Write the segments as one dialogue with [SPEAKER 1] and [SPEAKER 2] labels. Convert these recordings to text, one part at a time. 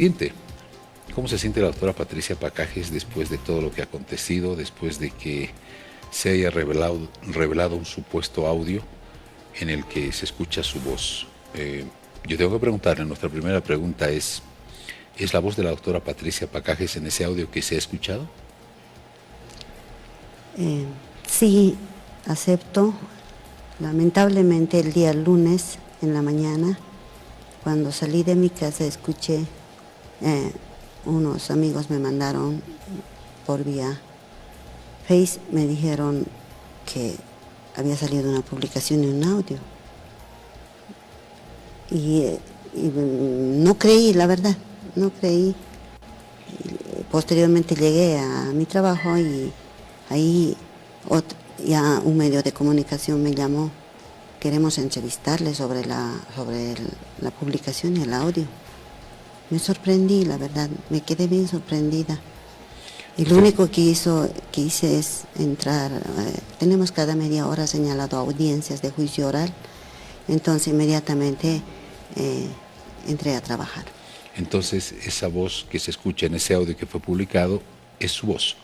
[SPEAKER 1] Siguiente. ¿Cómo se siente la doctora Patricia Pacajes después de todo lo que ha acontecido, después de que se haya revelado un supuesto audio en el que se escucha su voz? Yo tengo que preguntarle, nuestra primera pregunta ¿es la voz de la doctora Patricia Pacajes en ese audio que se ha escuchado?
[SPEAKER 2] Sí, acepto. Lamentablemente el día lunes en la mañana, cuando salí de mi casa, escuché, unos amigos me mandaron por vía Face, me dijeron que había salido una publicación de un audio. Y no creí, la verdad, no creí. Posteriormente llegué a mi trabajo y ahí ya un medio de comunicación me llamó. Queremos entrevistarle sobre la publicación y el audio. Me sorprendí, la verdad, me quedé bien sorprendida. Y lo único que hice es entrar, tenemos cada media hora señalado audiencias de juicio oral, entonces inmediatamente entré a trabajar.
[SPEAKER 1] Entonces, esa voz que se escucha en ese audio que fue publicado, ¿es su voz?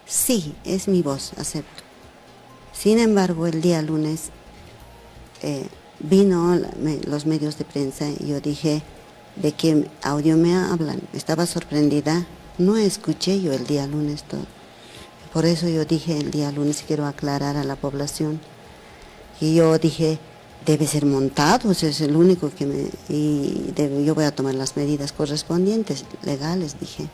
[SPEAKER 2] Sí, es mi voz, acepto. Sin embargo, el día lunes vino los medios de prensa y yo dije, ¿de qué audio me hablan? Estaba sorprendida, no escuché yo el día lunes todo. Por eso yo dije el día lunes, quiero aclarar a la población. Y yo dije, debe ser montado, es el único que yo voy a tomar las medidas correspondientes, legales, dije.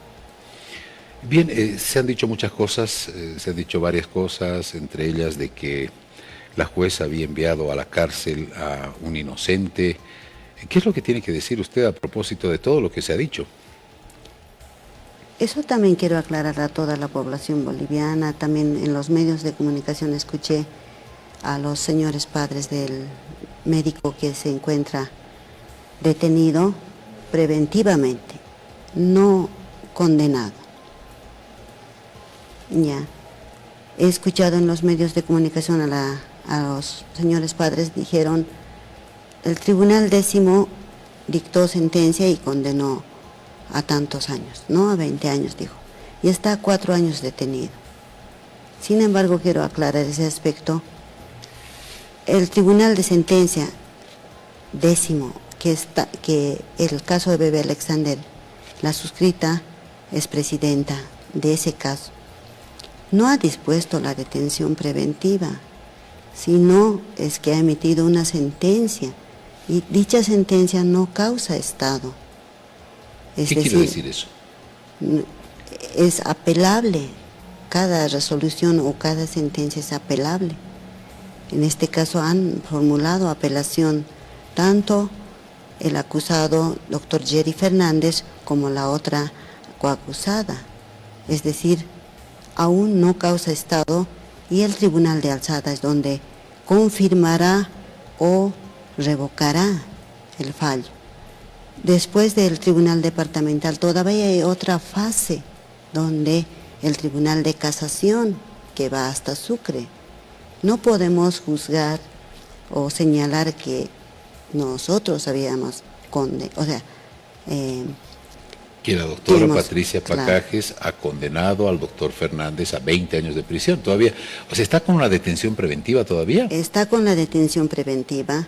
[SPEAKER 1] Bien, se han dicho muchas cosas, se han dicho varias cosas, entre ellas de que la jueza había enviado a la cárcel a un inocente. ¿Qué es lo que tiene que decir usted a propósito de todo lo que se ha dicho?
[SPEAKER 2] Eso también quiero aclarar a toda la población boliviana. También en los medios de comunicación escuché a los señores padres del médico que se encuentra detenido preventivamente, no condenado. Ya. He escuchado en los medios de comunicación a los señores padres, dijeron, el Tribunal 10º dictó sentencia y condenó a tantos años, no a 20 años, dijo, y está 4 años detenido. Sin embargo, quiero aclarar ese aspecto. El Tribunal de Sentencia 10º, que el caso de Bebé Alexander, la suscrita es presidenta de ese caso, no ha dispuesto la detención preventiva, sino es que ha emitido una sentencia, y dicha sentencia no causa estado.
[SPEAKER 1] ¿Qué quiere decir eso?
[SPEAKER 2] Es apelable, cada resolución o cada sentencia es apelable. En este caso han formulado apelación tanto el acusado, doctor Jerry Fernández, como la otra coacusada. Es decir, aún no causa estado y el Tribunal de Alzada es donde confirmará o revocará el fallo. Después del Tribunal Departamental todavía hay otra fase donde el Tribunal de Casación, que va hasta Sucre. No podemos juzgar o señalar que nosotros habíamos
[SPEAKER 1] que la doctora Patricia Pacajes ha condenado al doctor Fernández a 20 años de prisión todavía. O sea, ¿está con la detención preventiva todavía?
[SPEAKER 2] Está con la detención preventiva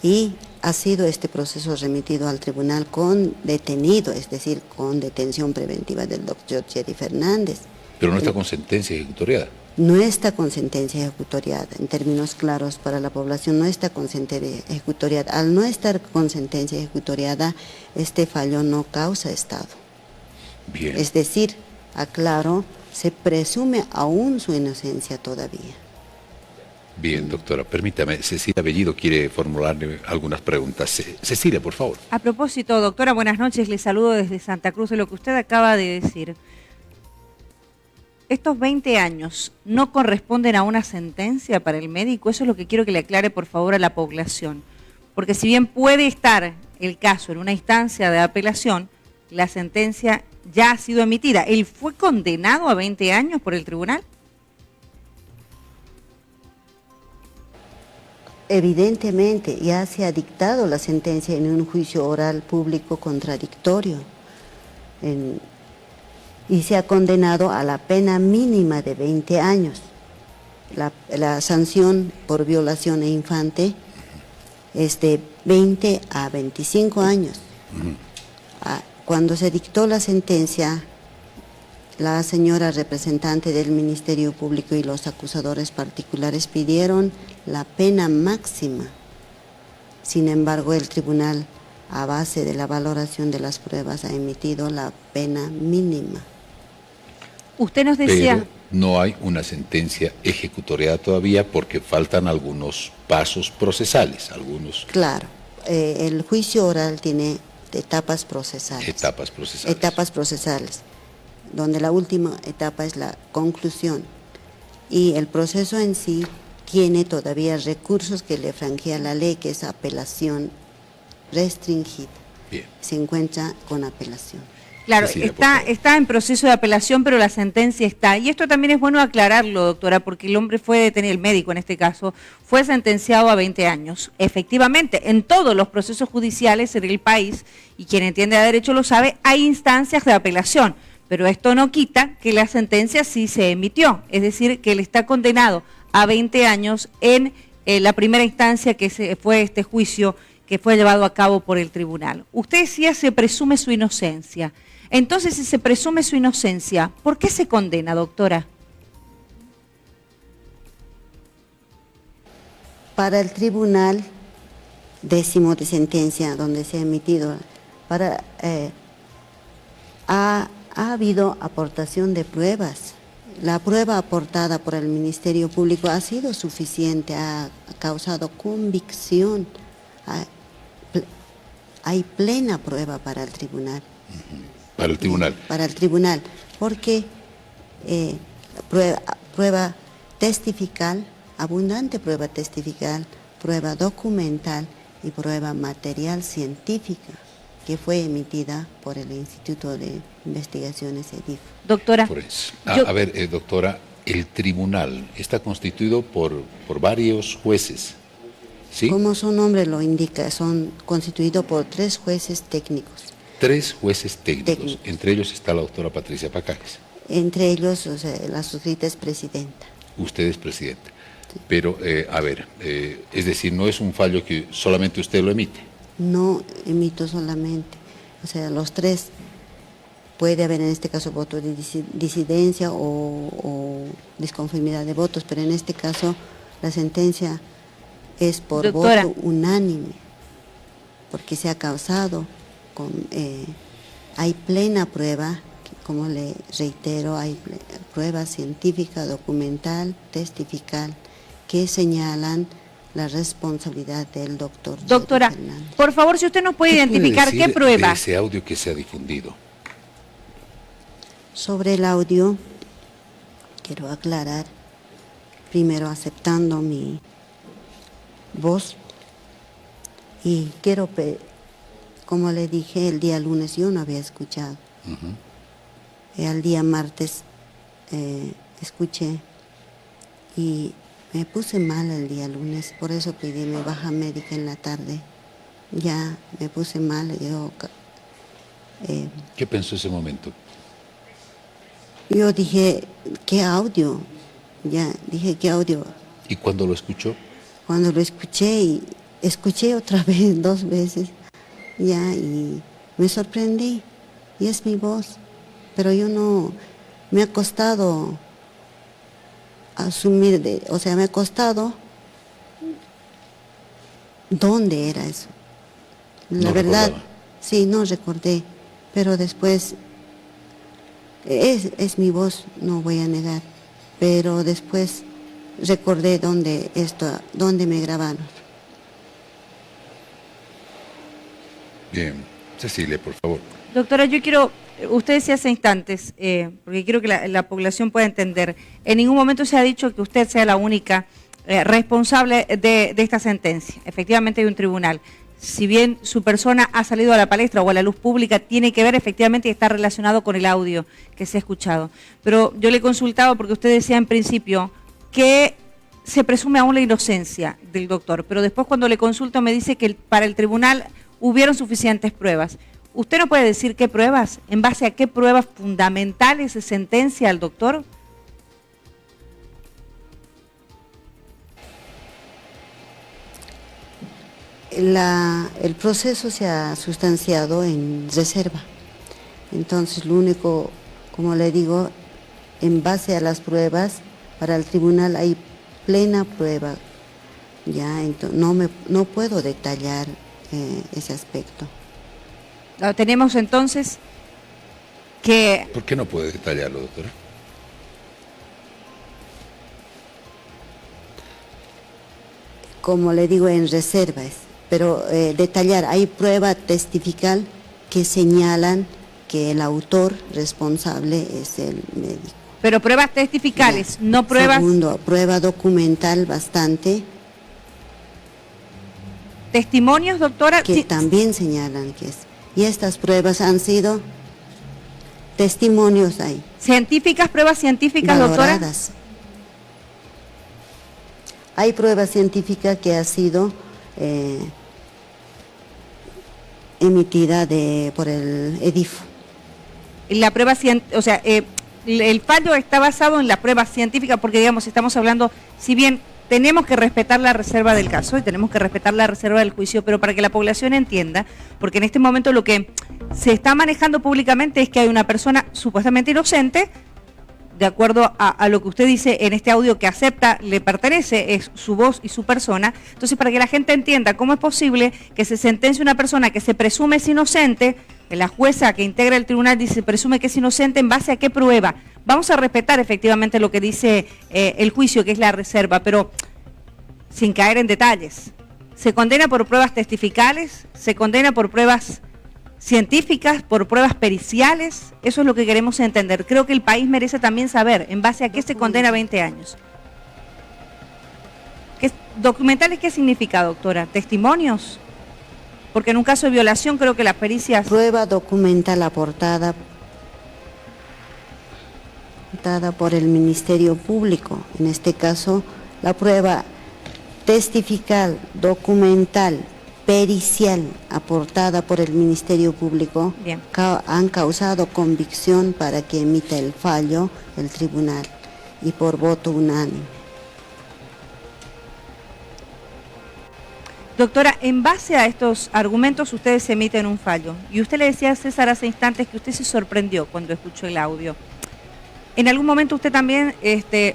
[SPEAKER 2] y ha sido este proceso remitido al tribunal con detenido, es decir, con detención preventiva del doctor Jerry Fernández.
[SPEAKER 1] Pero no está con sentencia ejecutoriada.
[SPEAKER 2] No está con sentencia ejecutoriada, en términos claros para la población, no está con sentencia ejecutoriada. Al no estar con sentencia ejecutoriada, este fallo no causa estado.
[SPEAKER 1] Bien.
[SPEAKER 2] Es decir, aclaro, se presume aún su inocencia todavía.
[SPEAKER 1] Bien, doctora, permítame, Cecilia Bellido quiere formularle algunas preguntas. Cecilia, por favor.
[SPEAKER 3] A propósito, doctora, buenas noches, le saludo desde Santa Cruz. De lo que usted acaba de decir, ¿estos 20 años no corresponden a una sentencia para el médico? Eso es lo que quiero que le aclare, por favor, a la población. Porque si bien puede estar el caso en una instancia de apelación, la sentencia ya ha sido emitida. ¿Él fue condenado a 20 años por el tribunal?
[SPEAKER 2] evidentemente ya se ha dictado la sentencia en un juicio oral público contradictorio y se ha condenado a la pena mínima de 20 años. La sanción por violación a infante es de 20 a 25 años. Cuando se dictó la sentencia, la señora representante del Ministerio Público y los acusadores particulares pidieron la pena máxima. Sin embargo, el tribunal, a base de la valoración de las pruebas, ha emitido la pena mínima.
[SPEAKER 3] Usted nos decía...
[SPEAKER 1] Pero no hay una sentencia ejecutoriada todavía porque faltan algunos pasos procesales, algunos...
[SPEAKER 2] Claro, el juicio oral tiene etapas procesales.
[SPEAKER 1] Etapas procesales.
[SPEAKER 2] Etapas procesales, donde la última etapa es la conclusión. Y el proceso en sí tiene todavía recursos que le franquea la ley, que es apelación restringida.
[SPEAKER 1] Bien.
[SPEAKER 2] Se encuentra con apelación.
[SPEAKER 3] Claro,
[SPEAKER 1] Cecilia,
[SPEAKER 3] está en proceso de apelación, pero la sentencia está. Y esto también es bueno aclararlo, doctora, porque el hombre fue detenido, el médico en este caso, fue sentenciado a 20 años. Efectivamente, en todos los procesos judiciales en el país, y quien entiende de derecho lo sabe, hay instancias de apelación. Pero esto no quita que la sentencia sí se emitió. Es decir, que él está condenado a 20 años en la primera instancia que fue este juicio que fue llevado a cabo por el tribunal. Usted decía se presume su inocencia. Entonces, si se presume su inocencia, ¿por qué se condena, doctora?
[SPEAKER 2] Para el tribunal décimo de sentencia, donde se ha emitido, ha habido aportación de pruebas. La prueba aportada por el Ministerio Público ha sido suficiente, ha causado convicción. Hay plena prueba para el tribunal.
[SPEAKER 1] Para el tribunal.
[SPEAKER 2] Para el tribunal, porque prueba testifical, abundante prueba testifical, prueba documental y prueba material científica que fue emitida por el Instituto de Investigaciones EDIF.
[SPEAKER 3] Doctora.
[SPEAKER 1] A ver, doctora, el tribunal está constituido por varios jueces, ¿sí?
[SPEAKER 2] Como su nombre lo indica, son constituidos por 3 jueces técnicos.
[SPEAKER 1] 3 jueces técnicos, entre ellos está la doctora Patricia Pacajes.
[SPEAKER 2] Entre ellos, o sea, la suscrita es presidenta.
[SPEAKER 1] Usted es presidenta. Sí. Pero, es decir, no es un fallo que solamente usted lo emite.
[SPEAKER 2] No emito solamente, o sea, los 3, puede haber en este caso voto de disidencia o disconformidad de votos, pero en este caso la sentencia es por
[SPEAKER 3] doctora,
[SPEAKER 2] voto unánime, porque se ha causado, hay plena prueba, como le reitero, hay prueba científica, documental, testifical, que señalan la responsabilidad del doctor.
[SPEAKER 3] Doctora, por favor, si usted nos puede identificar qué prueba.
[SPEAKER 1] De ese audio que se ha difundido.
[SPEAKER 2] Sobre el audio, quiero aclarar, primero aceptando mi voz, y quiero, como le dije, el día lunes yo no había escuchado. El día martes escuché y me puse mal el día lunes, por eso pedí mi baja médica en la tarde. Ya me puse mal.
[SPEAKER 1] ¿Qué pensó ese momento?
[SPEAKER 2] Yo dije, ¿qué audio? Ya, dije, ¿qué audio?
[SPEAKER 1] ¿Y cuándo lo escuchó?
[SPEAKER 2] Cuando lo escuché, y escuché otra vez, 2 veces, ya, y me sorprendí, y es mi voz, pero yo no, me ha costado asumir, me ha costado, ¿dónde era eso? La verdad, recordaba. Sí, no recordé, pero después, es mi voz, no voy a negar, pero después recordé dónde me grabaron.
[SPEAKER 1] Bien, Cecilia, por favor.
[SPEAKER 3] Doctora, yo quiero, usted decía hace instantes, porque quiero que la población pueda entender, en ningún momento se ha dicho que usted sea la única responsable de esta sentencia. Efectivamente hay un tribunal. Si bien su persona ha salido a la palestra o a la luz pública, tiene que ver efectivamente y está relacionado con el audio que se ha escuchado. Pero yo le he consultado porque usted decía en principio que se presume aún la inocencia del doctor, pero después cuando le consulto me dice que para el tribunal hubieron suficientes pruebas. ¿Usted no puede decir qué pruebas? ¿En base a qué pruebas fundamentales se sentencia al doctor?
[SPEAKER 2] El proceso se ha sustanciado en reserva. Entonces, lo único, como le digo, en base a las pruebas, para el tribunal hay plena prueba. Ya, entonces, no puedo detallar ese aspecto.
[SPEAKER 3] Tenemos entonces que...
[SPEAKER 1] ¿Por qué no puede detallarlo, doctora?
[SPEAKER 2] Como le digo, en reservas, pero detallar, hay prueba testifical que señalan que el autor responsable es el médico.
[SPEAKER 3] Pero pruebas testificales, ya. No pruebas...
[SPEAKER 2] Segundo, prueba documental bastante.
[SPEAKER 3] ¿Testimonios, doctora?
[SPEAKER 2] Que sí, también señalan que es. Y estas pruebas han sido testimonios ahí.
[SPEAKER 3] ¿Científicas, pruebas científicas,
[SPEAKER 2] valoradas.
[SPEAKER 3] Doctora?
[SPEAKER 2] Hay prueba científica que ha sido emitida por el EDIF.
[SPEAKER 3] La prueba científica, o sea, el fallo está basado en la prueba científica porque, digamos, estamos hablando, si bien tenemos que respetar la reserva del caso y tenemos que respetar la reserva del juicio, pero para que la población entienda, porque en este momento lo que se está manejando públicamente es que hay una persona supuestamente inocente, de acuerdo a lo que usted dice en este audio que acepta, le pertenece, es su voz y su persona. Entonces, para que la gente entienda cómo es posible que se sentencie una persona que se presume es inocente, la jueza que integra el tribunal dice se presume que es inocente, ¿en base a qué prueba? Vamos a respetar efectivamente lo que dice el juicio, que es la reserva, pero sin caer en detalles. ¿Se condena por pruebas testificales? ¿Se condena por pruebas científicas, por pruebas periciales? Eso es lo que queremos entender. Creo que el país merece también saber en base a qué se condena 20 años. ¿Documentales qué significa, doctora? ¿Testimonios? Porque en un caso de violación creo que las pericias...
[SPEAKER 2] Prueba documental aportada por el Ministerio Público. En este caso, la prueba testifical, documental, pericial aportada por el Ministerio Público han causado convicción para que emita el fallo el tribunal y por voto unánime.
[SPEAKER 3] Doctora, en base a estos argumentos ustedes emiten un fallo y usted le decía a César hace instantes que usted se sorprendió cuando escuchó el audio. En algún momento usted también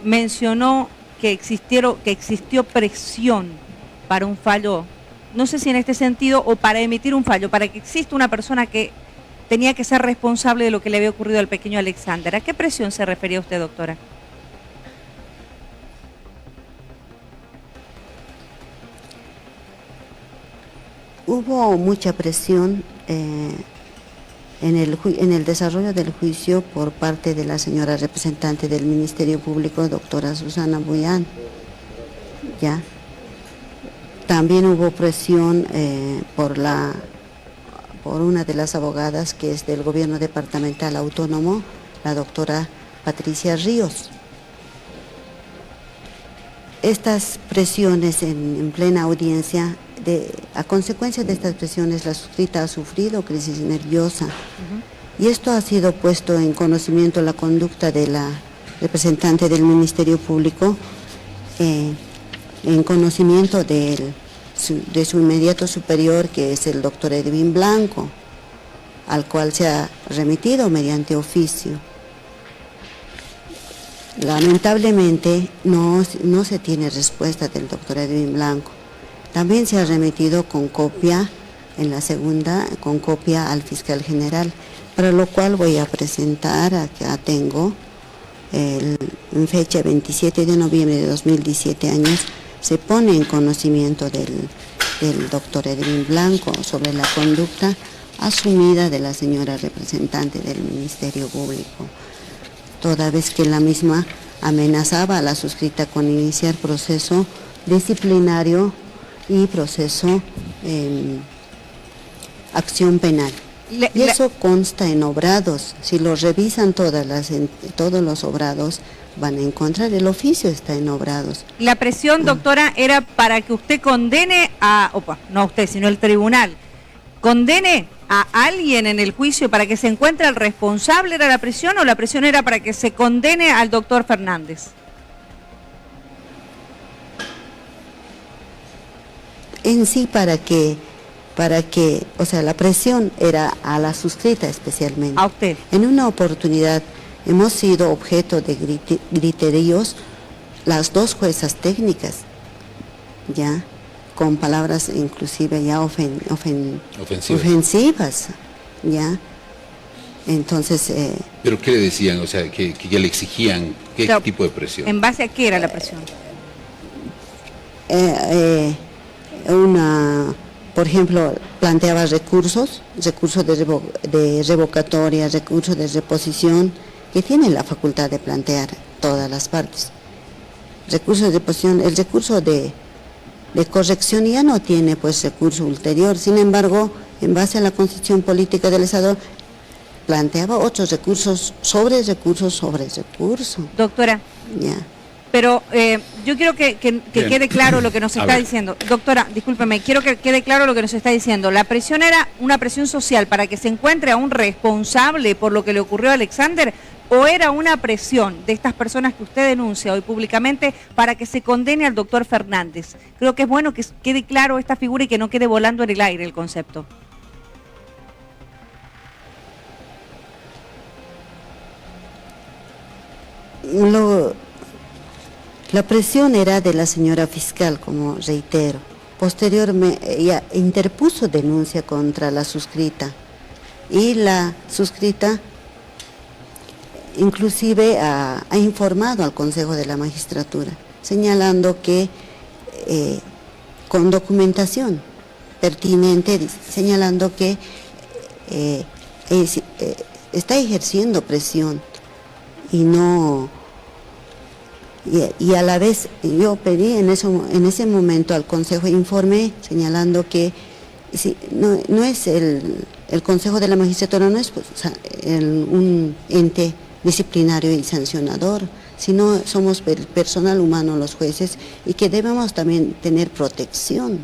[SPEAKER 3] mencionó que existió presión para un fallo, no sé si en este sentido o para emitir un fallo, para que exista una persona que tenía que ser responsable de lo que le había ocurrido al pequeño Alexander. ¿A qué presión se refería usted, doctora?
[SPEAKER 2] Hubo mucha presión en el desarrollo del juicio por parte de la señora representante del Ministerio Público, doctora Susana Buyán. ¿Ya? También hubo presión por una de las abogadas que es del gobierno departamental autónomo, la doctora Patricia Ríos. Estas presiones en plena audiencia, a consecuencia de estas presiones, la suscrita ha sufrido crisis nerviosa. Y esto ha sido puesto en conocimiento la conducta de la representante del Ministerio Público, en conocimiento de su inmediato superior, que es el doctor Edwin Blanco, al cual se ha remitido mediante oficio. Lamentablemente no se tiene respuesta del doctor Edwin Blanco. También se ha remitido con copia, en la segunda, con copia al fiscal general, para lo cual voy a presentar, acá tengo, en fecha 27 de noviembre de 2017 años, se pone en conocimiento del doctor Edwin Blanco sobre la conducta asumida de la señora representante del Ministerio Público, toda vez que la misma amenazaba a la suscrita con iniciar proceso disciplinario y proceso acción penal. Y eso consta en obrados. Si lo revisan todos los obrados, van a encontrar, el oficio está en obrados.
[SPEAKER 3] La presión, doctora, era para que usted condene no usted, sino el tribunal, condene a alguien en el juicio para que se encuentre el responsable. ¿Era la presión o la presión era para que se condene al doctor Fernández?
[SPEAKER 2] En sí, para que, o sea, la presión era a la suscrita especialmente.
[SPEAKER 3] A usted.
[SPEAKER 2] En una oportunidad hemos sido objeto de griteríos las dos juezas técnicas, ya, con palabras inclusive ya ofensivas, ya. Entonces...
[SPEAKER 1] ¿Pero qué le decían? O sea, que le exigían, ¿qué tipo de presión?
[SPEAKER 3] ¿En base a qué era la presión?
[SPEAKER 2] Por ejemplo, planteaba recursos de revocatoria, recursos de reposición, que tienen la facultad de plantear todas las partes. Recursos de reposición, el recurso de corrección ya no tiene pues recurso ulterior, sin embargo, en base a la Constitución Política del Estado, planteaba otros recursos sobre recursos.
[SPEAKER 3] Doctora.
[SPEAKER 2] Ya.
[SPEAKER 3] Pero yo quiero que quede claro lo que nos está diciendo. Doctora, discúlpeme, quiero que quede claro lo que nos está diciendo. La presión era una presión social para que se encuentre a un responsable por lo que le ocurrió a Alexander, o era una presión de estas personas que usted denuncia hoy públicamente para que se condene al doctor Fernández. Creo que es bueno que quede claro esta figura y que no quede volando en el aire el concepto.
[SPEAKER 2] La presión era de la señora fiscal, como reitero. Posteriormente, ella interpuso denuncia contra la suscrita y la suscrita inclusive ha informado al Consejo de la Magistratura, señalando que con documentación pertinente, señalando que está ejerciendo presión y no... Y a la vez yo pedí en ese momento al Consejo informe señalando que no es el Consejo de la Magistratura, no es pues, un ente disciplinario y sancionador, sino somos el personal humano los jueces y que debemos también tener protección.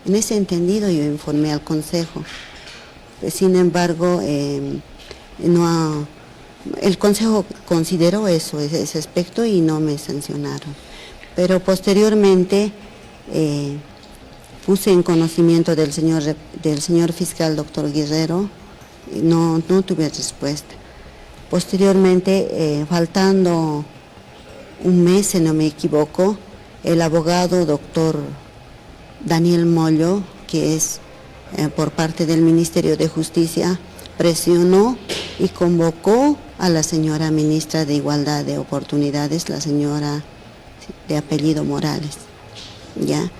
[SPEAKER 2] En ese entendido yo informé al Consejo. Sin embargo, el Consejo consideró ese aspecto y no me sancionaron. Pero posteriormente puse en conocimiento del señor fiscal doctor Guerrero, y no tuve respuesta. Posteriormente, faltando un mes, si no me equivoco, el abogado doctor Daniel Mollo, que es por parte del Ministerio de Justicia, presionó y convocó a la señora ministra de Igualdad de Oportunidades, la señora de apellido Morales, ¿ya?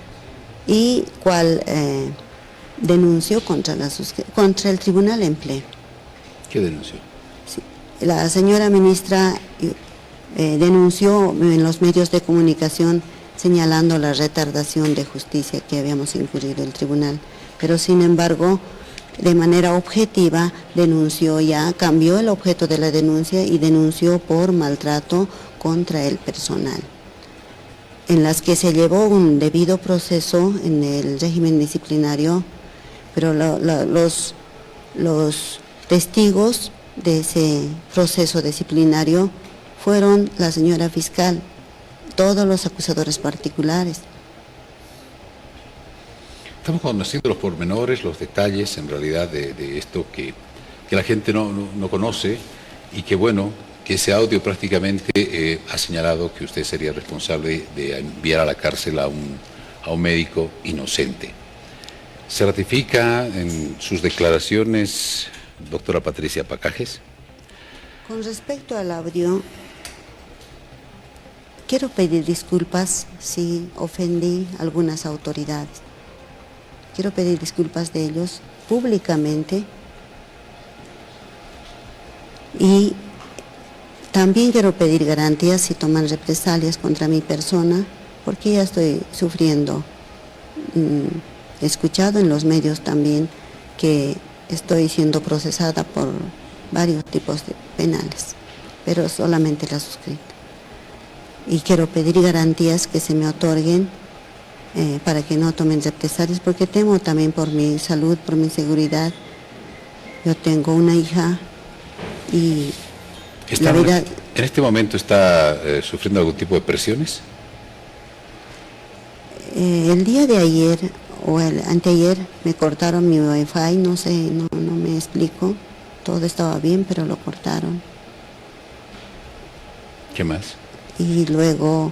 [SPEAKER 2] Y cual denunció contra el Tribunal Empleo.
[SPEAKER 1] ¿Qué denunció?
[SPEAKER 2] Sí, la señora ministra denunció en los medios de comunicación señalando la retardación de justicia que habíamos incurrido el tribunal, pero sin embargo, de manera objetiva cambió el objeto de la denuncia y denunció por maltrato contra el personal, en las que se llevó un debido proceso en el régimen disciplinario, pero los testigos de ese proceso disciplinario fueron la señora fiscal, todos los acusadores particulares.
[SPEAKER 1] Estamos conociendo los pormenores, los detalles en realidad de esto que la gente no conoce y que bueno, que ese audio prácticamente ha señalado que usted sería responsable de enviar a la cárcel a un médico inocente. ¿Se ratifica en sus declaraciones, doctora Patricia Pacajes?
[SPEAKER 2] Con respecto al audio, quiero pedir disculpas si ofendí a algunas autoridades. Quiero pedir disculpas de ellos públicamente y también quiero pedir garantías si toman represalias contra mi persona, porque ya estoy sufriendo. He escuchado en los medios también que estoy siendo procesada por varios tipos de penales, pero solamente la suscrita. Y quiero pedir garantías que se me otorguen para que no tomen represalias, porque temo también por mi salud, por mi seguridad. Yo tengo una hija y la verdad...
[SPEAKER 1] ¿En este momento está sufriendo algún tipo de presiones?
[SPEAKER 2] El día de ayer o el anteayer me cortaron mi wifi, no sé, no me explico. Todo estaba bien, pero lo cortaron.
[SPEAKER 1] ¿Qué más?
[SPEAKER 2] Y luego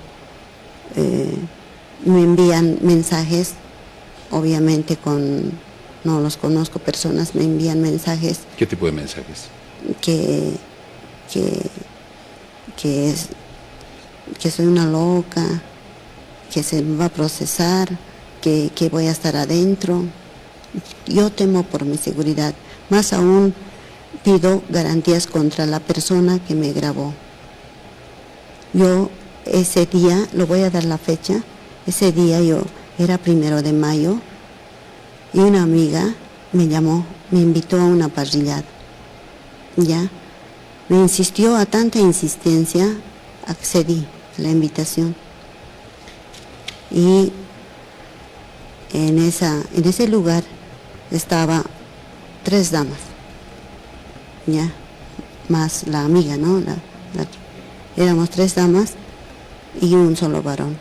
[SPEAKER 2] me envían mensajes, obviamente no los conozco, personas me envían mensajes.
[SPEAKER 1] ¿Qué tipo de mensajes?
[SPEAKER 2] Que soy una loca, que se me va a procesar, que voy a estar adentro. Yo temo por mi seguridad, más aún pido garantías contra la persona que me grabó. Yo ese día, lo voy a dar la fecha, ese día era 1 de mayo y una amiga me llamó, me invitó a una parrillada, ¿ya? Me insistió, a tanta insistencia, accedí a la invitación. Y en ese lugar estaba 3 damas, ¿ya? Más la amiga, ¿no? Éramos 3 damas y un solo varón.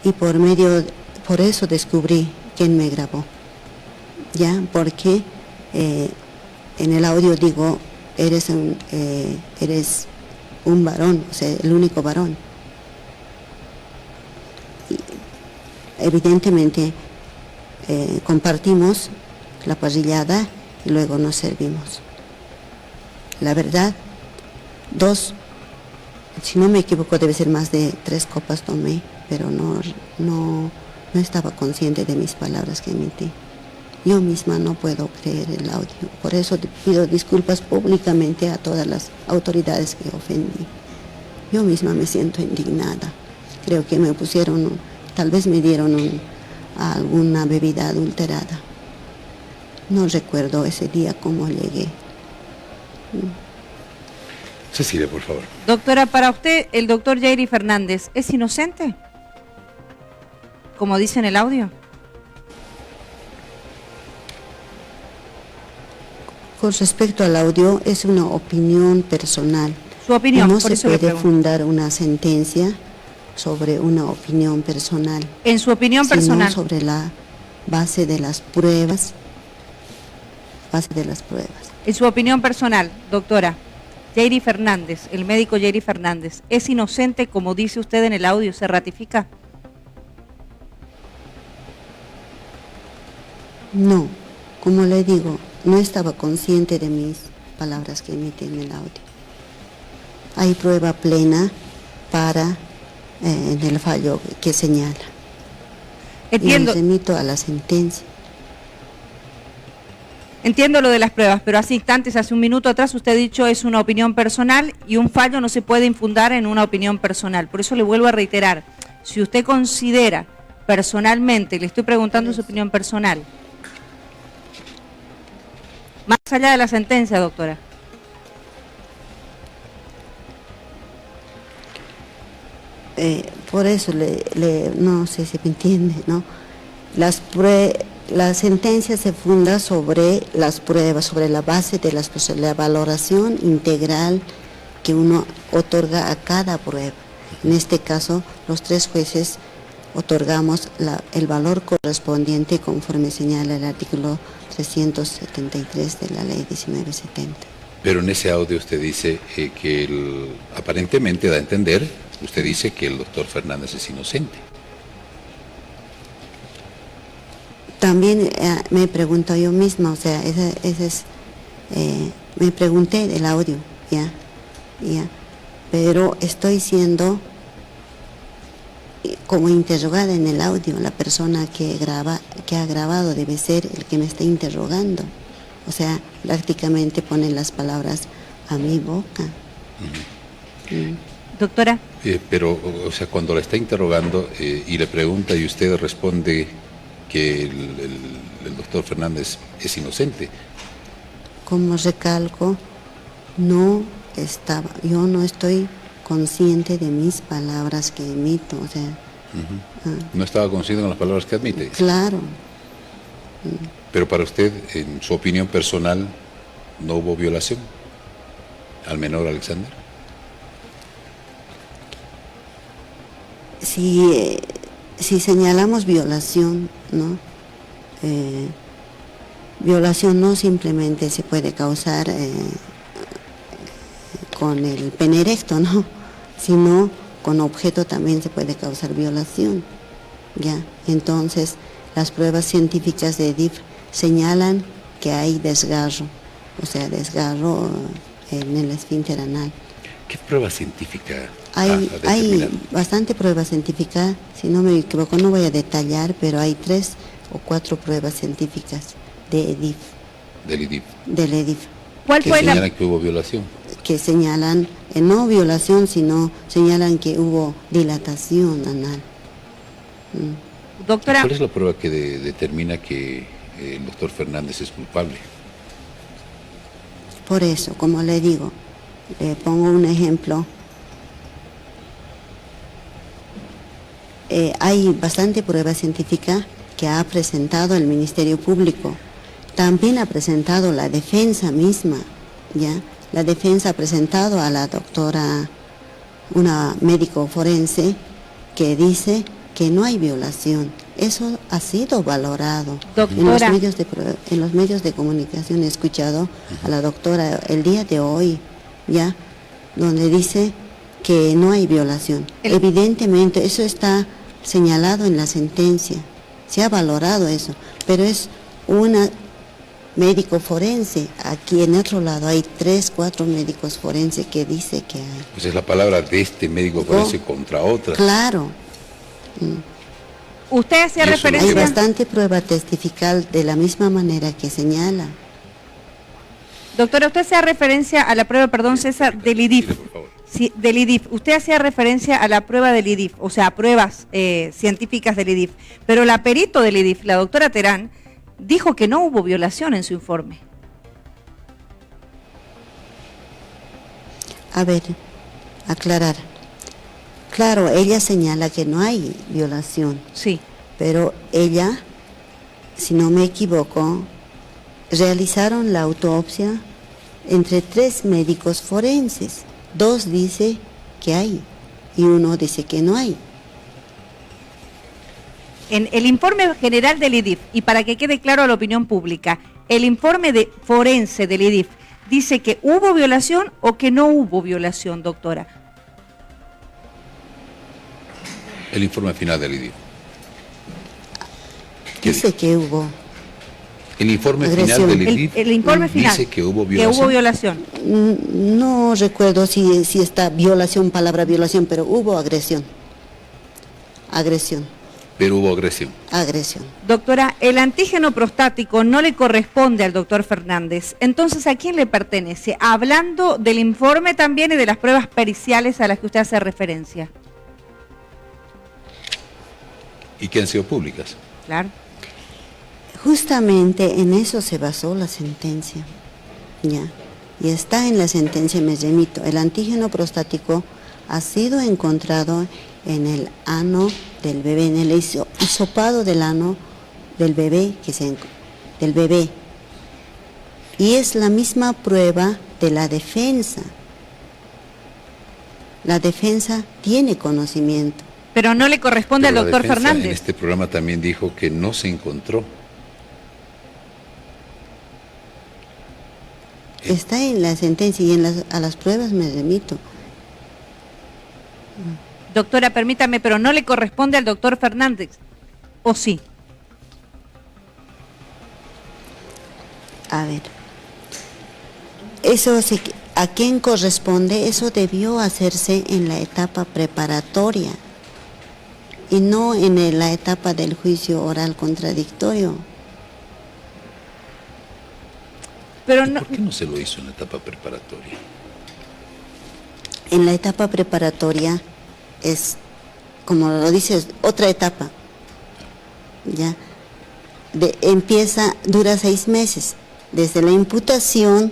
[SPEAKER 2] Y por eso descubrí quién me grabó, ¿ya? Porque en el audio digo, eres un varón, o sea, el único varón. Y evidentemente compartimos la parrillada y luego nos servimos. La verdad, 2, si no me equivoco, debe ser más de 3 copas tomé, pero no estaba consciente de mis palabras que emití. Yo misma no puedo creer el audio, por eso pido disculpas públicamente a todas las autoridades que ofendí. Yo misma me siento indignada. Creo que me pusieron, tal vez me dieron alguna bebida adulterada. No recuerdo ese día cómo llegué.
[SPEAKER 1] Cecilia, por favor.
[SPEAKER 3] Doctora, para usted, ¿el doctor Yairy Fernández es inocente? Como dice en el audio.
[SPEAKER 2] Con respecto al audio, es una opinión personal.
[SPEAKER 3] Su opinión,
[SPEAKER 2] no
[SPEAKER 3] por
[SPEAKER 2] se
[SPEAKER 3] eso le
[SPEAKER 2] puede
[SPEAKER 3] pregunto.
[SPEAKER 2] fundar una sentencia sobre una opinión personal.
[SPEAKER 3] En su opinión personal.
[SPEAKER 2] Sino sobre la base de las pruebas.
[SPEAKER 3] En su opinión personal, doctora, Yairy Fernández, el médico Yairy Fernández, ¿es inocente como dice usted en el audio? ¿Se ratifica?
[SPEAKER 2] No, como le digo, no estaba consciente de mis palabras que emití en el audio. Hay prueba plena para el fallo que señala.
[SPEAKER 3] Entiendo.
[SPEAKER 2] Y me remito a la sentencia.
[SPEAKER 3] Entiendo lo de las pruebas, pero hace instantes, hace un minuto atrás, usted ha dicho es una opinión personal y un fallo no se puede infundar en una opinión personal. Por eso le vuelvo a reiterar, si usted considera personalmente, le estoy preguntando su opinión personal, más allá de la sentencia, doctora.
[SPEAKER 2] Por eso no sé si me entiende, ¿no? La sentencia se funda sobre las pruebas, sobre la base de la valoración integral que uno otorga a cada prueba. En este caso, los 3 jueces otorgamos el valor correspondiente conforme señala el artículo 373 de la ley 1970.
[SPEAKER 1] Pero en ese audio usted dice que aparentemente da a entender, usted dice que el doctor Fernández es inocente.
[SPEAKER 2] También me pregunto yo misma, o sea, me pregunté del audio, ya, pero estoy siendo como interrogada en el audio. La persona que ha grabado debe ser el que me está interrogando, o sea, prácticamente pone las palabras a mi boca.
[SPEAKER 3] Doctora.
[SPEAKER 1] Pero, o sea, cuando la está interrogando y le pregunta y usted responde que el doctor Fernández es inocente,
[SPEAKER 2] como recalco, yo no estoy consciente de mis palabras que emito, o sea.
[SPEAKER 1] No estaba consciente con las palabras que admite.
[SPEAKER 2] Claro.
[SPEAKER 1] Pero para usted, en su opinión personal, ¿no hubo violación al menor Alexander?
[SPEAKER 2] Si señalamos violación, ¿no? Violación no simplemente se puede causar con el pene erecto, ¿no? Sino con objeto también se puede causar violación, ¿ya? Entonces, las pruebas científicas de EDIF señalan que hay desgarro, o sea, desgarro en el esfínter anal.
[SPEAKER 1] ¿Qué prueba científica
[SPEAKER 2] Hay bastante prueba científica, si no me equivoco, no voy a detallar, pero hay 3 o 4 pruebas científicas de EDIF.
[SPEAKER 1] Del EDIF.
[SPEAKER 3] ¿Cuál
[SPEAKER 1] que
[SPEAKER 3] fue
[SPEAKER 1] señalan que hubo violación?
[SPEAKER 2] Que señalan, no violación, sino señalan que hubo dilatación anal.
[SPEAKER 3] Doctora.
[SPEAKER 1] ¿Cuál es la prueba que determina que el doctor Fernández es culpable?
[SPEAKER 2] Por eso, como le digo, le pongo un ejemplo. Hay bastante prueba científica que ha presentado el Ministerio Público. También ha presentado la defensa misma, ¿ya? La defensa ha presentado a la doctora, una médico forense, que dice que no hay violación. Eso ha sido valorado.
[SPEAKER 3] Doctora.
[SPEAKER 2] En los medios de comunicación he escuchado a la doctora el día de hoy, ¿ya? Donde dice que no hay violación. Evidentemente, eso está señalado en la sentencia. Se ha valorado eso, pero es una médico forense. Aquí en otro lado hay 3, 4 médicos forenses que dice que hay.
[SPEAKER 1] Pues es la palabra de este médico forense contra otra.
[SPEAKER 2] Claro.
[SPEAKER 3] Usted hacía referencia.
[SPEAKER 2] Hay bastante prueba testifical de la misma manera que señala.
[SPEAKER 3] Doctora, usted hacía referencia a la prueba, perdón, César, del IDIF.
[SPEAKER 1] Dile, por favor.
[SPEAKER 3] Sí, del IDIF. Usted hacía referencia a la prueba del IDIF, o sea, pruebas científicas del IDIF. Pero la perito del IDIF, la doctora Terán, dijo que no hubo violación en su informe.
[SPEAKER 2] A ver, aclarar. Claro, ella señala que no hay violación.
[SPEAKER 3] Sí.
[SPEAKER 2] Pero ella, si no me equivoco, realizaron la autopsia entre 3 médicos forenses. 2 dice que hay y 1 dice que no hay.
[SPEAKER 3] En el informe general del IDIF, y para que quede claro a la opinión pública, el informe forense del IDIF dice que hubo violación o que no hubo violación, doctora.
[SPEAKER 1] El informe final del IDIF.
[SPEAKER 2] Dice que hubo.
[SPEAKER 1] El informe
[SPEAKER 2] agresión.
[SPEAKER 1] final del IDIF
[SPEAKER 3] el informe final
[SPEAKER 1] dice que hubo violación.
[SPEAKER 3] Que hubo violación.
[SPEAKER 2] No recuerdo si está violación, palabra violación, pero hubo agresión. Agresión.
[SPEAKER 1] Pero hubo agresión.
[SPEAKER 2] Agresión.
[SPEAKER 3] Doctora, el antígeno prostático no le corresponde al doctor Fernández. Entonces, ¿a quién le pertenece? Hablando del informe también y de las pruebas periciales a las que usted hace referencia.
[SPEAKER 1] ¿Y que han sido públicas?
[SPEAKER 3] Claro.
[SPEAKER 2] Justamente en eso se basó la sentencia, ¿ya? Y está en la sentencia, me remito. El antígeno prostático ha sido encontrado en el ano del bebé, en el hisopado del ano del bebé, del bebé. Y es la misma prueba de la defensa. La defensa tiene conocimiento.
[SPEAKER 3] Pero no le corresponde
[SPEAKER 1] Pero
[SPEAKER 3] al doctor
[SPEAKER 1] defensa
[SPEAKER 3] Fernández.
[SPEAKER 1] En este programa también dijo que no se encontró.
[SPEAKER 2] Está en la sentencia y a las pruebas me remito.
[SPEAKER 3] Doctora, permítame, pero no le corresponde al doctor Fernández, ¿o sí?
[SPEAKER 2] A ver, ¿a quién corresponde? Eso debió hacerse en la etapa preparatoria y no en la etapa del juicio oral contradictorio.
[SPEAKER 3] Pero
[SPEAKER 1] ¿Por qué no se lo hizo en la etapa preparatoria?
[SPEAKER 2] En la etapa preparatoria es, como lo dices, otra etapa. ¿Ya? Dura 6 meses. desde la imputación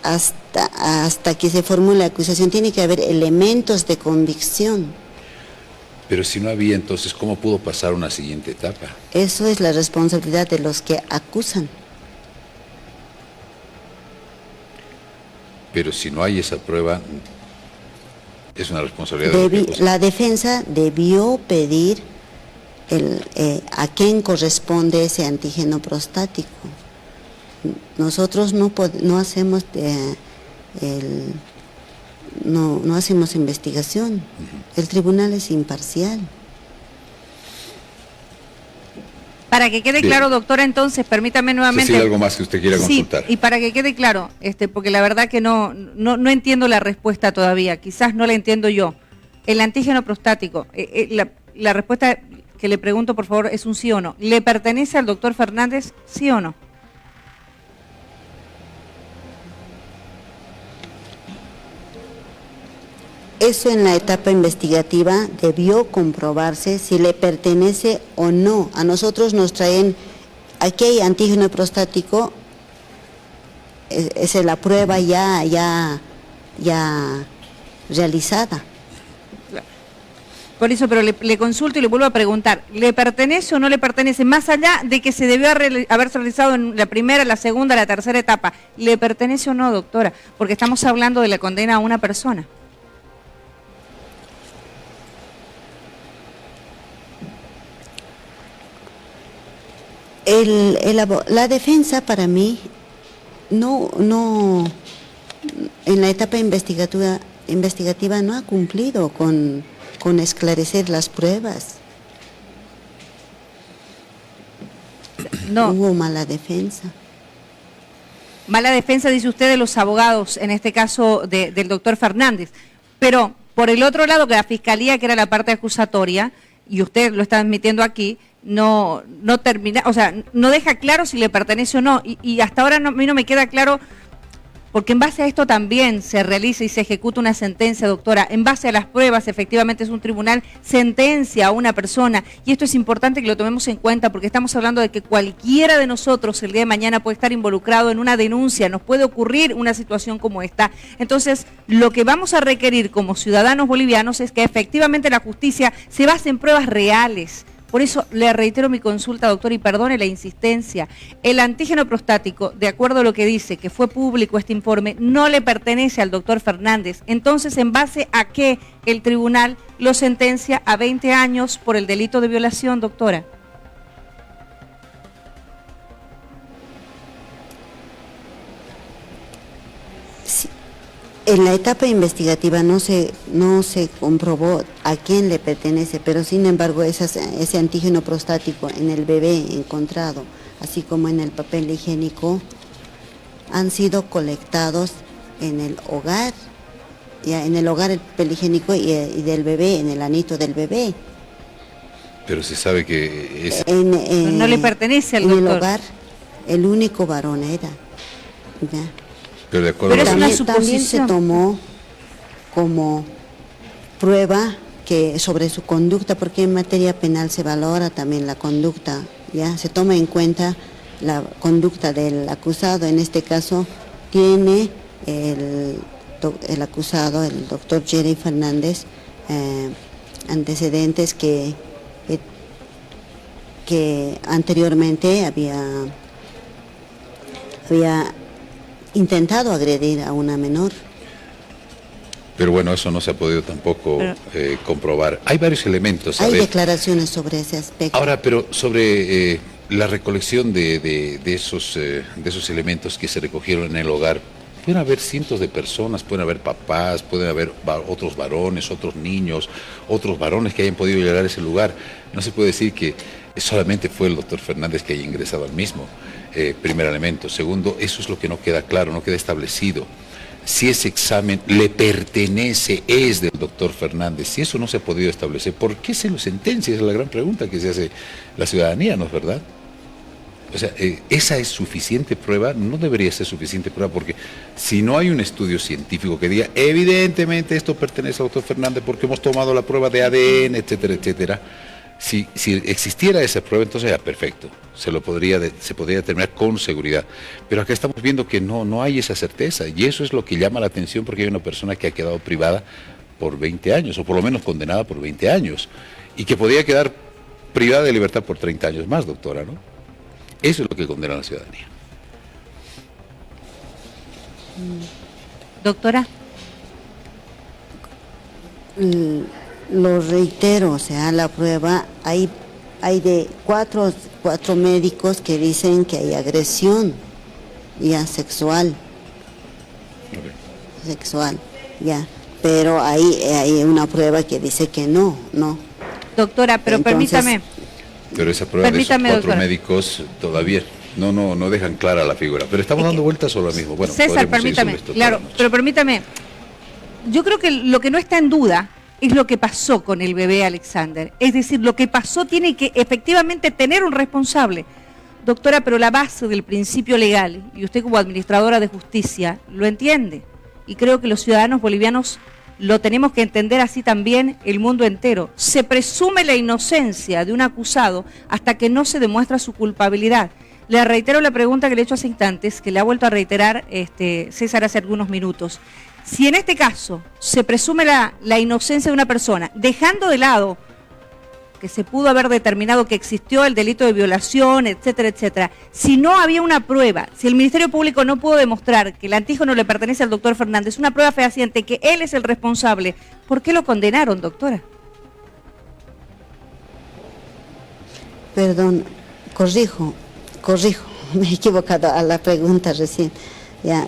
[SPEAKER 2] hasta que se formule la acusación, tiene que haber elementos de convicción.
[SPEAKER 1] Pero si no había, entonces, ¿cómo pudo pasar una siguiente etapa?
[SPEAKER 2] Eso es la responsabilidad de los que acusan.
[SPEAKER 1] Pero si no hay esa prueba, es una responsabilidad de los que acusan.
[SPEAKER 2] La defensa debió pedir a quién corresponde ese antígeno prostático. Nosotros no hacemos no hacemos investigación. El tribunal es imparcial.
[SPEAKER 3] Para que quede claro, doctora, entonces, permítame nuevamente...
[SPEAKER 1] Cecilia, ¿algo más que usted quiera consultar?
[SPEAKER 3] Sí, y para que quede claro, porque la verdad que no entiendo la respuesta todavía, quizás no la entiendo yo. El antígeno prostático, la respuesta que le pregunto, por favor, es un sí o no. ¿Le pertenece al doctor Fernández, sí o no?
[SPEAKER 2] Eso en la etapa investigativa debió comprobarse si le pertenece o no. A nosotros nos traen, aquí hay antígeno prostático, es la prueba ya realizada.
[SPEAKER 3] Por eso, pero le consulto y le vuelvo a preguntar, ¿le pertenece o no le pertenece? Más allá de que se debió haberse realizado en la primera, la segunda, la tercera etapa, ¿le pertenece o no, doctora? Porque estamos hablando de la condena a una persona.
[SPEAKER 2] La defensa para mí en la etapa investigativa no ha cumplido con esclarecer las pruebas.
[SPEAKER 3] No.
[SPEAKER 2] Hubo mala defensa.
[SPEAKER 3] Mala defensa, dice usted, de los abogados, en este caso del doctor Fernández. Pero, por el otro lado, que la Fiscalía, que era la parte acusatoria, y usted lo está admitiendo aquí, no termina, o sea, no deja claro si le pertenece o no, y hasta ahora a mí no me queda claro, porque en base a esto también se realiza y se ejecuta una sentencia, doctora, en base a las pruebas, efectivamente es un tribunal, sentencia a una persona, y esto es importante que lo tomemos en cuenta, porque estamos hablando de que cualquiera de nosotros el día de mañana puede estar involucrado en una denuncia, nos puede ocurrir una situación como esta. Entonces, lo que vamos a requerir como ciudadanos bolivianos es que efectivamente la justicia se base en pruebas reales. Por eso le reitero mi consulta, doctor, y perdone la insistencia. El antígeno prostático, de acuerdo a lo que dice, que fue público este informe, no le pertenece al doctor Fernández. Entonces, ¿en base a qué el tribunal lo sentencia a 20 años por el delito de violación, doctora?
[SPEAKER 2] Sí. En la etapa investigativa no se comprobó a quién le pertenece, pero sin embargo ese antígeno prostático en el bebé encontrado, así como en el papel higiénico, han sido colectados en el hogar, ya en el hogar el papel higiénico y del bebé, en el anito del bebé.
[SPEAKER 1] Pero se sabe que
[SPEAKER 3] no le pertenece al doctor.
[SPEAKER 2] En el hogar, el único varón era, ¿ya?
[SPEAKER 1] Pero de acuerdo
[SPEAKER 2] también se tomó como prueba que sobre su conducta, porque en materia penal se valora también la conducta, ya se toma en cuenta la conducta del acusado. En este caso tiene el acusado, el doctor Jerry Fernández, antecedentes que anteriormente había intentado agredir a una menor.
[SPEAKER 1] Pero bueno, eso no se ha podido tampoco comprobar. Hay varios elementos.
[SPEAKER 2] Hay declaraciones sobre ese aspecto.
[SPEAKER 1] Ahora, pero sobre la recolección de esos elementos que se recogieron en el hogar, pueden haber cientos de personas, pueden haber papás, pueden haber otros varones, otros niños, otros varones que hayan podido llegar a ese lugar. No se puede decir que solamente fue el doctor Fernández que haya ingresado al mismo. Primer elemento. Segundo, eso es lo que no queda claro, no queda establecido. Si ese examen le pertenece, es del doctor Fernández, si eso no se ha podido establecer, ¿por qué se lo sentencia? Esa es la gran pregunta que se hace la ciudadanía, ¿no es verdad? O sea, ¿esa es suficiente prueba? No debería ser suficiente prueba, porque si no hay un estudio científico que diga, evidentemente esto pertenece al doctor Fernández porque hemos tomado la prueba de ADN, etcétera, etcétera, Si existiera esa prueba, entonces ya perfecto, se podría determinar con seguridad. Pero acá estamos viendo que no hay esa certeza, y eso es lo que llama la atención, porque hay una persona que ha quedado privada por 20 años, o por lo menos condenada por 20 años, y que podía quedar privada de libertad por 30 años más, doctora, ¿no? Eso es lo que condena a la ciudadanía.
[SPEAKER 3] Doctora.
[SPEAKER 2] Lo reitero, o sea, la prueba, hay de cuatro médicos que dicen que hay agresión ya sexual, ya, pero hay una prueba que dice que no.
[SPEAKER 3] Doctora, pero
[SPEAKER 2] entonces,
[SPEAKER 3] permítame.
[SPEAKER 1] Pero esa prueba de esos cuatro
[SPEAKER 3] doctora.
[SPEAKER 1] médicos todavía no dejan clara la figura, pero estamos dando vueltas sobre lo mismo. Bueno,
[SPEAKER 3] César, permítame, claro, pero permítame, yo creo que lo que no está en duda es lo que pasó con el bebé Alexander. Es decir, lo que pasó tiene que efectivamente tener un responsable. Doctora, pero la base del principio legal, y usted como administradora de justicia lo entiende, y creo que los ciudadanos bolivianos lo tenemos que entender así también el mundo entero. Se presume la inocencia de un acusado hasta que no se demuestra su culpabilidad. Le reitero la pregunta que le he hecho hace instantes, que le ha vuelto a reiterar César hace algunos minutos. Si en este caso se presume la inocencia de una persona, dejando de lado que se pudo haber determinado que existió el delito de violación, etcétera, etcétera, si no había una prueba, si el Ministerio Público no pudo demostrar que el antígeno le pertenece al doctor Fernández, una prueba fehaciente que él es el responsable, ¿por qué lo condenaron, doctora?
[SPEAKER 2] Perdón, corrijo, me he equivocado a la pregunta recién. Ya,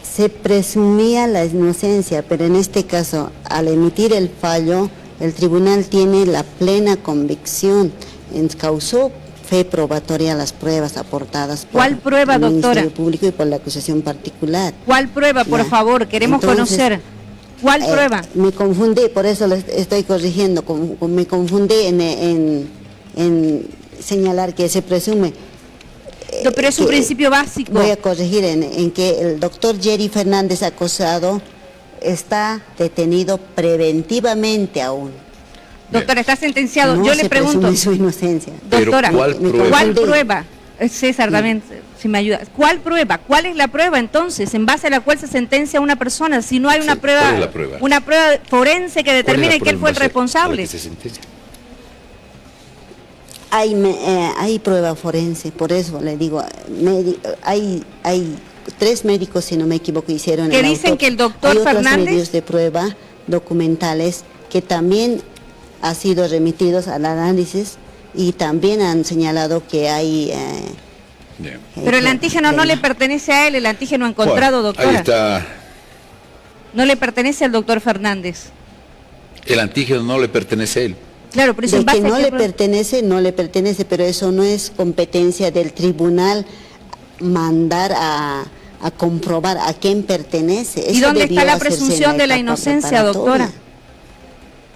[SPEAKER 2] se presumía la inocencia, pero en este caso, al emitir el fallo, el tribunal tiene la plena convicción, causó fe probatoria a las pruebas aportadas por
[SPEAKER 3] ¿Cuál prueba,
[SPEAKER 2] el
[SPEAKER 3] doctora?
[SPEAKER 2] Ministerio Público y por la acusación particular.
[SPEAKER 3] ¿Cuál prueba, por favor? Queremos conocer. ¿Cuál prueba?
[SPEAKER 2] Me confundí, por eso lo estoy corrigiendo, me confundí en señalar que se presume.
[SPEAKER 3] No, pero es un principio básico.
[SPEAKER 2] Voy a corregir en que el doctor Jerry Fernández acusado está detenido preventivamente aún.
[SPEAKER 3] Doctora, está sentenciado.
[SPEAKER 2] No
[SPEAKER 3] Yo le
[SPEAKER 2] se
[SPEAKER 3] pregunto.
[SPEAKER 2] presume su inocencia.
[SPEAKER 3] Doctora,
[SPEAKER 1] ¿cuál
[SPEAKER 3] prueba? César, también, si me ayuda. ¿Cuál prueba? ¿Cuál es la prueba entonces en base a la cual se sentencia a una persona? Si no hay una prueba,
[SPEAKER 1] ¿cuál es la prueba?
[SPEAKER 3] Una prueba forense que determine que él fue el responsable.
[SPEAKER 2] Hay prueba forense, por eso le digo, hay 3 médicos, si no me equivoco, hicieron
[SPEAKER 3] que dicen que el doctor Fernández...
[SPEAKER 2] Hay otros medios de prueba documentales que también han sido remitidos al análisis y también han señalado que hay...
[SPEAKER 3] pero el antígeno no le pertenece a él, el antígeno encontrado, doctora.
[SPEAKER 1] Ahí está.
[SPEAKER 3] No le pertenece al doctor Fernández.
[SPEAKER 1] El antígeno no le pertenece a él.
[SPEAKER 3] Claro, pero eso
[SPEAKER 2] de
[SPEAKER 3] en base
[SPEAKER 2] que no
[SPEAKER 3] a
[SPEAKER 2] le pertenece, pero eso no es competencia del tribunal mandar a comprobar a quién pertenece.
[SPEAKER 3] ¿Y
[SPEAKER 2] eso
[SPEAKER 3] dónde está la
[SPEAKER 2] hacerse
[SPEAKER 3] presunción
[SPEAKER 2] en
[SPEAKER 3] de la
[SPEAKER 2] etapa
[SPEAKER 3] inocencia, doctora?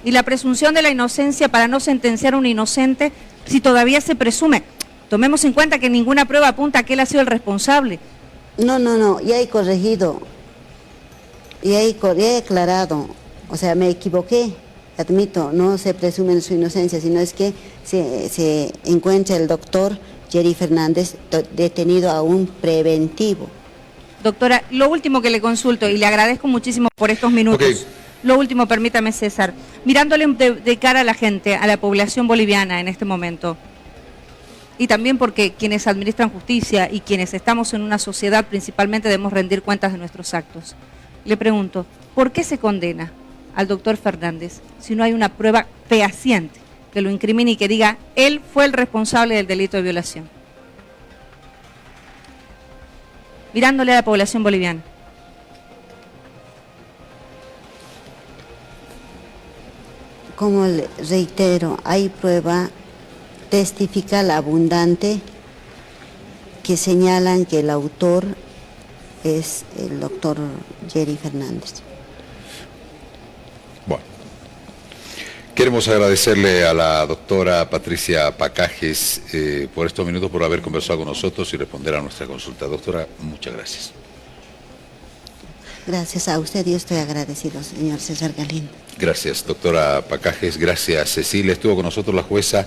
[SPEAKER 3] Y la presunción de la inocencia para no sentenciar a un inocente si todavía se presume. Tomemos en cuenta que ninguna prueba apunta a que él ha sido el responsable.
[SPEAKER 2] No, ya he corregido, ya he aclarado, o sea, me equivoqué, admito, no se presume su inocencia, sino es que se encuentra el doctor Jerry Fernández detenido a un preventivo.
[SPEAKER 3] Doctora, lo último que le consulto, y le agradezco muchísimo por estos minutos.
[SPEAKER 1] Okay.
[SPEAKER 3] Lo último, permítame, César, mirándole de cara a la gente, a la población boliviana en este momento, y también porque quienes administran justicia y quienes estamos en una sociedad principalmente debemos rendir cuentas de nuestros actos. Le pregunto, ¿por qué se condena al doctor Fernández si no hay una prueba fehaciente que lo incrimine y que diga él fue el responsable del delito de violación? Mirándole a la población boliviana.
[SPEAKER 2] Como le reitero, hay prueba testifical abundante que señalan que el autor es el doctor Jerry Fernández.
[SPEAKER 1] Bueno, queremos agradecerle a la doctora Patricia Pacajes por estos minutos, por haber conversado con nosotros y responder a nuestra consulta. Doctora, muchas gracias.
[SPEAKER 2] Gracias a usted, yo estoy agradecido, señor César Galindo.
[SPEAKER 1] Gracias, doctora Pacajes. Gracias, Cecilia. Estuvo con nosotros la jueza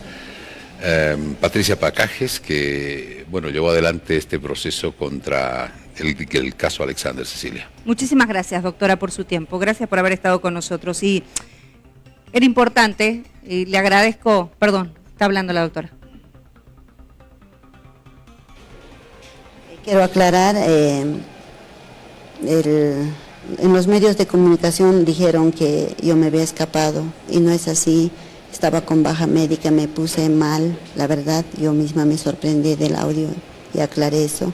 [SPEAKER 1] Patricia Pacajes, que bueno, llevó adelante este proceso contra el caso Alexander, Cecilia.
[SPEAKER 3] Muchísimas gracias, doctora, por su tiempo. Gracias por haber estado con nosotros. Y era importante, y le agradezco... Perdón, está hablando la doctora.
[SPEAKER 2] Quiero aclarar, en los medios de comunicación dijeron que yo me había escapado y no es así. Estaba con baja médica, me puse mal, la verdad, yo misma me sorprendí del audio y aclaré eso.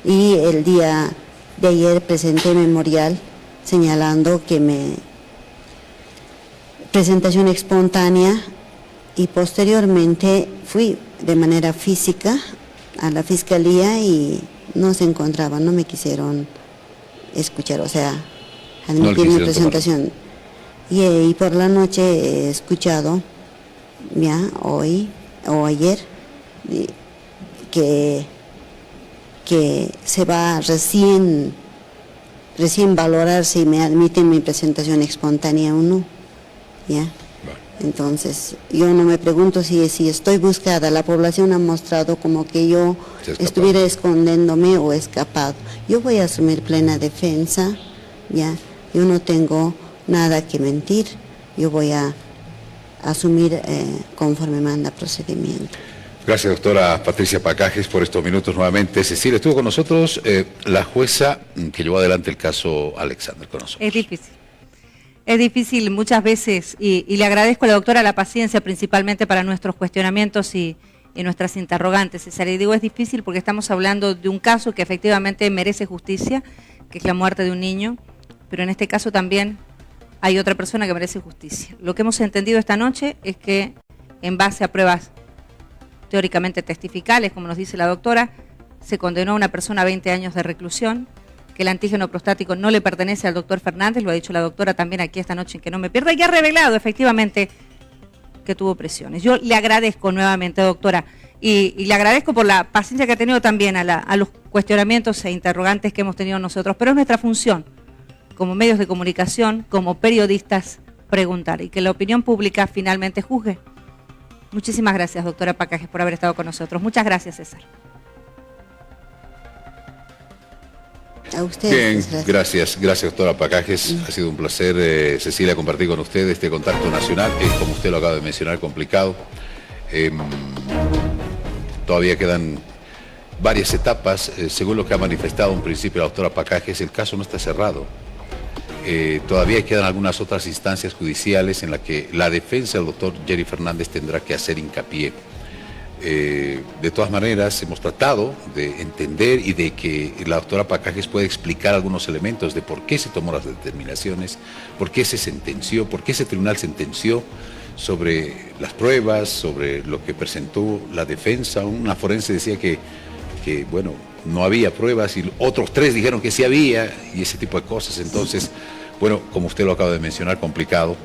[SPEAKER 2] Y el día de ayer presenté memorial señalando que presentación espontánea, y posteriormente fui de manera física a la fiscalía y no se encontraban, no me quisieron escuchar, o sea, admitir mi presentación. Y por la noche he escuchado, ya hoy o ayer, que se va recién valorar si me admiten mi presentación espontánea o no, ya. Entonces, yo no me pregunto si estoy buscada. La población ha mostrado como que yo estuviera escondiéndome o escapado. Yo voy a asumir plena defensa, ya. Yo no tengo nada que mentir. Yo voy a asumir conforme manda procedimiento.
[SPEAKER 1] Gracias, doctora Patricia Pacajes, por estos minutos nuevamente. Cecilia, estuvo con nosotros la jueza que llevó adelante el caso Alexander con nosotros.
[SPEAKER 3] Es difícil. Es difícil muchas veces y le agradezco a la doctora la paciencia principalmente para nuestros cuestionamientos y nuestras interrogantes. César, y digo es difícil porque estamos hablando de un caso que efectivamente merece justicia, que es la muerte de un niño, pero en este caso también hay otra persona que merece justicia. Lo que hemos entendido esta noche es que en base a pruebas teóricamente testificales, como nos dice la doctora, se condenó a una persona a 20 años de reclusión, que el antígeno prostático no le pertenece al doctor Fernández, lo ha dicho la doctora también aquí esta noche en Que No Me Pierda, y ha revelado efectivamente que tuvo presiones. Yo le agradezco nuevamente, doctora, y le agradezco por la paciencia que ha tenido también a los cuestionamientos e interrogantes que hemos tenido nosotros, pero es nuestra función, como medios de comunicación, como periodistas, preguntar, y que la opinión pública finalmente juzgue. Muchísimas gracias, doctora Pacajes, por haber estado con nosotros. Muchas gracias, César.
[SPEAKER 2] A ustedes.
[SPEAKER 1] Bien, gracias, doctora Pacajes. Ha sido un placer, Cecilia, compartir con usted este contacto nacional. Como usted lo acaba de mencionar, complicado. Todavía quedan varias etapas. Según lo que ha manifestado en principio la doctora Pacajes, el caso no está cerrado. Todavía quedan algunas otras instancias judiciales en las que la defensa del doctor Jerry Fernández tendrá que hacer hincapié. De todas maneras, hemos tratado de entender y de que la doctora Pacajes pueda explicar algunos elementos de por qué se tomó las determinaciones, por qué se sentenció, por qué ese tribunal sentenció sobre las pruebas, sobre lo que presentó la defensa. Una forense decía que bueno, no había pruebas y otros 3 dijeron que sí había y ese tipo de cosas. Entonces, bueno, como usted lo acaba de mencionar, complicado.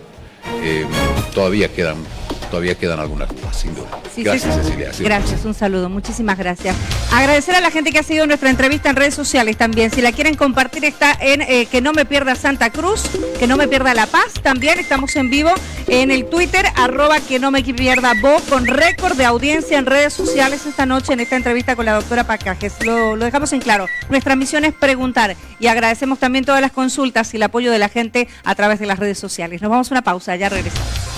[SPEAKER 1] Todavía quedan algunas cosas, sin duda.
[SPEAKER 3] Sí,
[SPEAKER 1] gracias,
[SPEAKER 3] sí,
[SPEAKER 1] Cecilia.
[SPEAKER 3] Gracias, un saludo, muchísimas gracias. Agradecer a la gente que ha seguido nuestra entrevista en redes sociales también. Si la quieren compartir, está en Que No Me Pierda Santa Cruz, Que No Me Pierda La Paz. También estamos en vivo en el Twitter, @Que No Me Pierda Bo, con récord de audiencia en redes sociales esta noche en esta entrevista con la doctora Pacajes. Lo dejamos en claro. Nuestra misión es preguntar y agradecemos también todas las consultas y el apoyo de la gente a través de las redes sociales. Nos vamos a una pausa, ya regresamos.